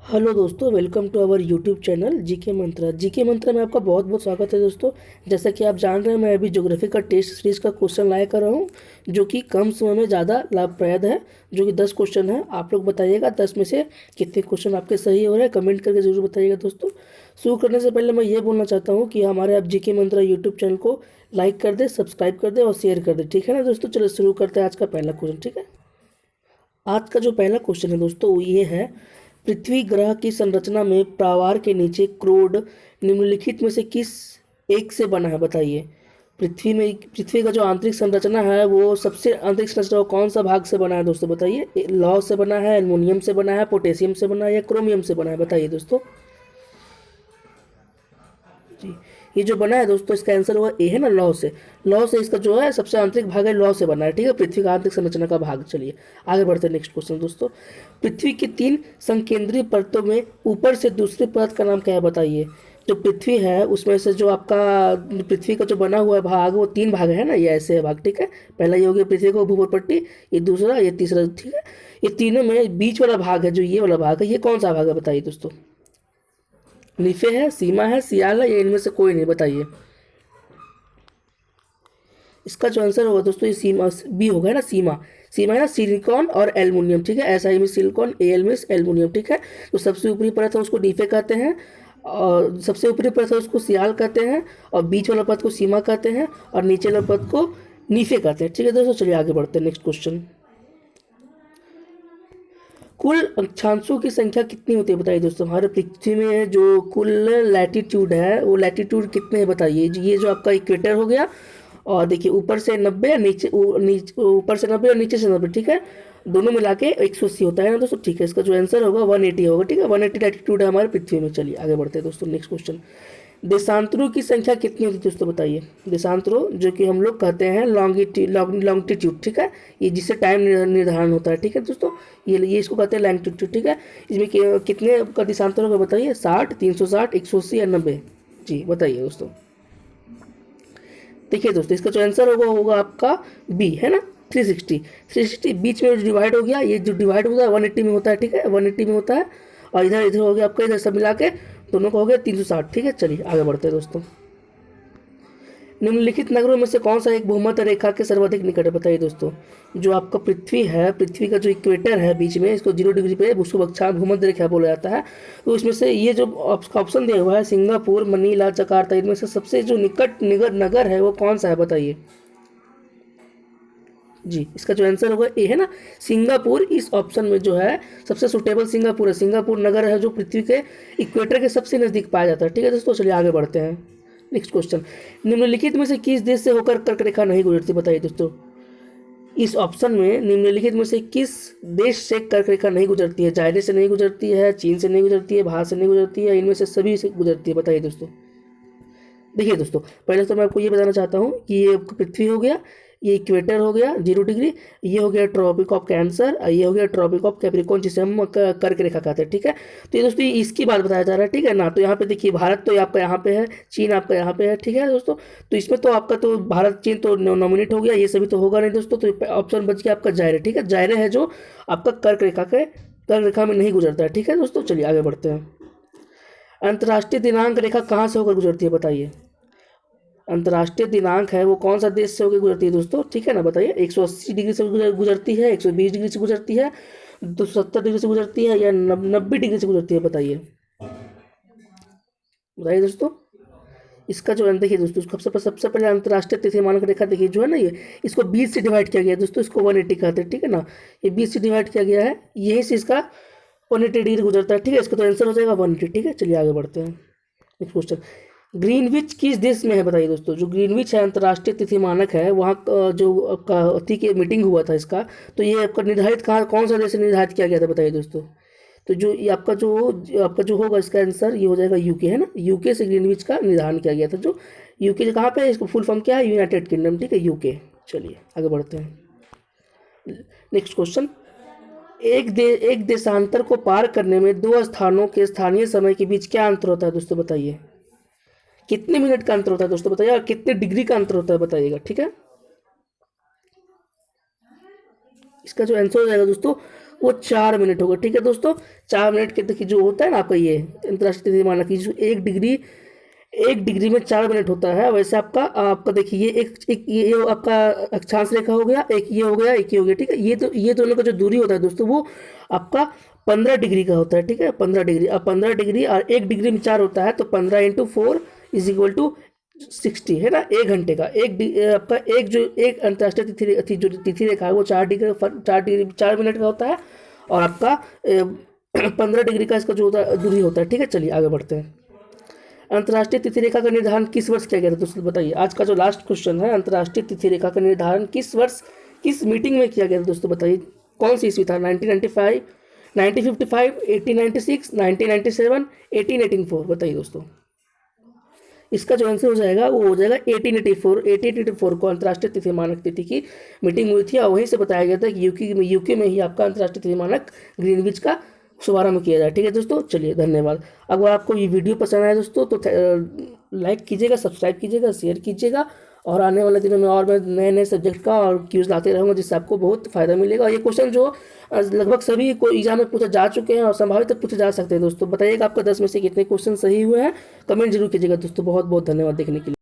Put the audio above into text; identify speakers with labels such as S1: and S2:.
S1: Hello दोस्तों, welcome to our YouTube channel GK Mantra में आपका बहुत बहुत स्वागत है दोस्तों। जैसा कि आप जान रहे हैं, मैं अभी ज्योग्राफी का टेस्ट सीरीज़ का क्वेश्चन लाया कर रहा हूँ, जो कि कम समय में ज़्यादा लाभप्रद है। जो कि 10 क्वेश्चन है। आप लोग बताइएगा 10 में से कितने क्वेश्चन आपके सही हो रहे हैं, कमेंट करके ज़रूर बताइएगा दोस्तों। शुरू करने से पहले मैं ये बोलना चाहता हूँ कि हमारे आप जीके मंत्रा यूट्यूब चैनल को लाइक कर दे, सब्सक्राइब कर दे और शेयर कर दे, ठीक है ना दोस्तों। चलो शुरू करते हैं आज का पहला क्वेश्चन, ठीक है। आज का जो पहला क्वेश्चन है दोस्तों वो ये है, पृथ्वी ग्रह की संरचना में प्रावार के नीचे क्रोड निम्नलिखित में से किस एक से बना है, बताइए। पृथ्वी का जो आंतरिक संरचना है वो सबसे आंतरिक संरचना कौन सा भाग से बना है दोस्तों, बताइए। लौह से बना है, एल्युमिनियम से बना है, पोटेशियम से बना है या क्रोमियम से बना है, बताइए दोस्तों। जी, ये जो बना है दोस्तों, इसका आंसर हुआ ए है ना, लौह से इसका जो है सबसे आंतरिक भाग है, लौह से बना है, ठीक है, पृथ्वी का आंतरिक संरचना का भाग। चलिए आगे बढ़ते हैं, नेक्स्ट क्वेश्चन दोस्तों। पृथ्वी की 3 संकेंद्रीय परतों में ऊपर से दूसरी परत का नाम क्या है, बताइए। जो पृथ्वी है उसमें से जो आपका पृथ्वी का जो बना हुआ भाग वो 3 भाग है ना, ये ऐसे है भाग, ठीक है। पहला ये हो गया पृथ्वी का भूमध्य पट्टी, ये दूसरा, ये तीसरा, ठीक है। ये तीनों में बीच वाला भाग है, जो ये वाला भाग है, ये कौन सा भाग है, बताइए दोस्तों। नीफे है, सीमा है, सियाल है, या इनमें से कोई नहीं, बताइए। इसका जो आंसर होगा दोस्तों, ये सीमा बी होगा ना, सीमा। सीमा है ना, सिलिकॉन और एल्युमिनियम, ठीक है। ऐसा ही में सिलिकॉन, एल में एल्युमिनियम, ठीक है। तो सबसे ऊपरी परत है उसको नीफे कहते हैं, और सबसे ऊपरी परत है उसको सियाल कहते हैं, और बीच वाला परत को सीमा कहते हैं, और नीचे वाला परत को नीफे कहते हैं, ठीक है दोस्तों। चलिए आगे बढ़ते हैं, नेक्स्ट क्वेश्चन। कुल अक्षांशों की संख्या कितनी होती है, बताइए दोस्तों। हमारे पृथ्वी में जो कुल लैटीट्यूड है वो लैटीट्यूड कितने हैं, बताइए। ये जो आपका इक्वेटर हो गया, और देखिए ऊपर से 90 और ऊपर से 90 और नीचे से 90, ठीक है। दोनों मिला के 180 होता है ना दोस्तों, ठीक है। इसका जो आंसर होगा 180 होगा, ठीक है। 180 लैटीट्यूड है हमारे पृथ्वी में। चलिए आगे बढ़ते हैं दोस्तों, नेक्स्ट क्वेश्चन। देशांतरों की संख्या कितनी होती है दोस्तों, बताइए। देशांतरों जो कि हम लोग कहते हैं लॉन्गिट्यूड, ठीक है। ये जिससे टाइम निर्धारण होता है, ठीक है दोस्तों। ये इसको कहते हैं लॉन्गिट्यूड, ठीक है। इसमें कितने का देशांतर होगा, बताइए। 60, 360, 180 या 90, जी बताइए दोस्तों। देखिए दोस्तों, इसका जो आंसर होगा आपका बी है ना, 360 बीच में डिवाइड हो गया। ये जो डिवाइड होता है 180 में होता है, ठीक है, 180 में होता है। और इधर इधर हो गया आपका, इधर सब मिला के दोनों का हो गया 360, ठीक है। चलिए आगे बढ़ते हैं दोस्तों। निम्नलिखित नगरों में से कौन सा एक भूमध्य रेखा के सर्वाधिक निकट है, बताइए दोस्तों। जो आपका पृथ्वी है, पृथ्वी का जो इक्वेटर है बीच में, इसको 0 डिग्री पे उसको अक्षा भूमध्य रेखा बोला जाता है। तो इसमें से ये जो ऑप्शन दिया हुआ है, सिंगापुर, मनीला, जकार्ता, इनमें से सबसे जो निकट नगर है वो कौन सा है, बताइए। जी, इसका जो आंसर होगा ए है ना, सिंगापुर। इस ऑप्शन में जो है सबसे सुटेबल सिंगापुर है। सिंगापुर नगर है जो पृथ्वी के इक्वेटर के सबसे नज़दीक पाया जाता है, ठीक है दोस्तों। चलिए आगे बढ़ते हैं, नेक्स्ट क्वेश्चन। निम्नलिखित में से किस देश से होकर कर्क रेखा नहीं गुजरती, बताइए दोस्तों। इस ऑप्शन में निम्नलिखित में से किस देश से कर्क रेखा नहीं गुजरती है। चाइना से नहीं गुजरती है, चीन से नहीं गुजरती है, भारत से नहीं गुजरती है, इनमें से सभी से गुजरती है, बताइए दोस्तों। देखिए दोस्तों, पहले तो मैं आपको ये बताना चाहता हूँ कि ये पृथ्वी हो गया, ये इक्वेटर हो गया 0 डिग्री, ये हो गया ट्रॉपिक ऑफ कैंसर, ये हो गया ट्रॉपिक ऑफ कैप्रिकॉर्न, जिसे हम कर्क रेखा कहते हैं, ठीक है। तो ये दोस्तों इसकी बात बताया जा रहा है, ठीक है ना। तो यहाँ पे देखिए, भारत तो आपका यहाँ पे है, चीन आपका यहाँ पे है, ठीक है दोस्तों। तो इसमें तो आपका तो भारत चीन तो नॉमिनेट हो गया, ये सभी तो होगा नहीं दोस्तों। तो ऑप्शन बच गया आपका जायरे, ठीक है। जायरे है जो आपका कर्क रेखा में नहीं गुजरता है, ठीक है दोस्तों। चलिए आगे बढ़ते हैं। अंतर्राष्ट्रीय दिनांक रेखा कहाँ से होकर गुजरती है, बताइए। अंतर्राष्ट्रीय दिनांक है वो कौन सा देश से होकर गुजरती है दोस्तों, ठीक है ना, बताइए। 180 डिग्री से गुजरती है, 120 डिग्री से गुजरती है, 270 डिग्री से गुजरती है, या 90 डिग्री से गुजरती है, बताइए। बताइए दोस्तों। इसका जो देखिए दोस्तों, सबसे पहले अंतर्राष्ट्रीय तिथि मानक रेखा देखिए जो है ना, ये इसको 20 से डिवाइड किया गया है दोस्तों, इसको 180 कहते हैं, ठीक है ना। ये 20 से डिवाइड किया गया है, यही से इसका 180 डिग्री गुजरता है, ठीक है। इसका तो आंसर हो जाएगा 180, ठीक है। चलिए आगे बढ़ते हैं, नेक्स्ट क्वेश्चन। ग्रीनविच किस देश में है, बताइए दोस्तों। जो ग्रीनविच है अंतर्राष्ट्रीय तिथि मानक है, वहाँ जो आपका अति की मीटिंग हुआ था इसका, तो ये आपका निर्धारित कहाँ कौन सा देश निर्धारित किया गया था, बताइए दोस्तों। तो जो ये आपका जो होगा, इसका आंसर ये हो जाएगा यूके है ना। यूके से ग्रीनविच का निर्धारण किया गया था। जो यूके कहाँ पे है, इसको फुल फॉर्म क्या है, यूनाइटेड किंगडम, ठीक है, यूके। चलिए आगे बढ़ते हैं, नेक्स्ट क्वेश्चन। एक देशांतर को पार करने में दो स्थानों के स्थानीय समय के बीच क्या अंतर होता है दोस्तों, बताइए। कितने मिनट का अंतर होता है दोस्तों, बताइए। और कितने डिग्री का अंतर होता है, बताइएगा, ठीक है। इसका जो आंसर हो जाएगा दोस्तों वो 4 मिनट होगा। ठीक है दोस्तों, 4 मिनट के देखिए जो होता है ना आपका ये अंतर्राष्ट्रीय तिथि मानक की जो 1 डिग्री में 4 मिनट होता है, वैसे आपका आपका देखिए ये एक ये आपका अक्षांश रेखा हो गया, एक ये हो गया, एक ये हो गया। ठीक है, ये दोनों का जो दूरी होता है दोस्तों वो आपका 15 डिग्री का होता है। ठीक है, 15 डिग्री। अब 15 डिग्री और 1 डिग्री में 4 होता है, तो 15 × 4 इज इक्वल टू 60 है ना, 1 घंटे का। आपका एक अंतर्राष्ट्रीय जो तिथि रेखा है वो 4 मिनट का होता है, और आपका 15 डिग्री का इसका जो होता है दूरी होता है। ठीक है, चलिए आगे बढ़ते हैं। अंतर्राष्ट्रीय तिथि रेखा का निर्धारण किस वर्ष किया गया था दोस्तों, बताइए। आज का जो लास्ट क्वेश्चन है, अंतर्राष्ट्रीय तिथि रेखा का निर्धारण किस वर्ष किस मीटिंग में किया गया था दोस्तों, बताइए। कौन सी ईस्वी था? 1995, 1955, 1896, 1997, 1884, बताइए दोस्तों। इसका जो आंसर हो जाएगा वो हो जाएगा 1884 को अंतर्राष्ट्रीय तिथि मानक तिथि की मीटिंग हुई थी, और वहीं से बताया गया था कि यूके में ही आपका अंतर्राष्ट्रीय तिथि मानक ग्रीनविच का शुभारंभ किया जाए। ठीक है दोस्तों, चलिए धन्यवाद। अगर आपको ये वीडियो पसंद आया दोस्तों तो लाइक कीजिएगा, सब्सक्राइब कीजिएगा, शेयर कीजिएगा, और आने वाले दिनों में और मैं नए नए सब्जेक्ट का और क्यूज लाते रहूँगा, जिससे आपको बहुत फायदा मिलेगा। और ये क्वेश्चन जो लगभग सभी को एग्जाम में पूछे जा चुके हैं और संभावित तक पूछे जा सकते हैं दोस्तों। बताइएगा आपका 10 में से कितने क्वेश्चन सही हुए हैं, कमेंट जरूर कीजिएगा दोस्तों। बहुत बहुत धन्यवाद देखने के लिए।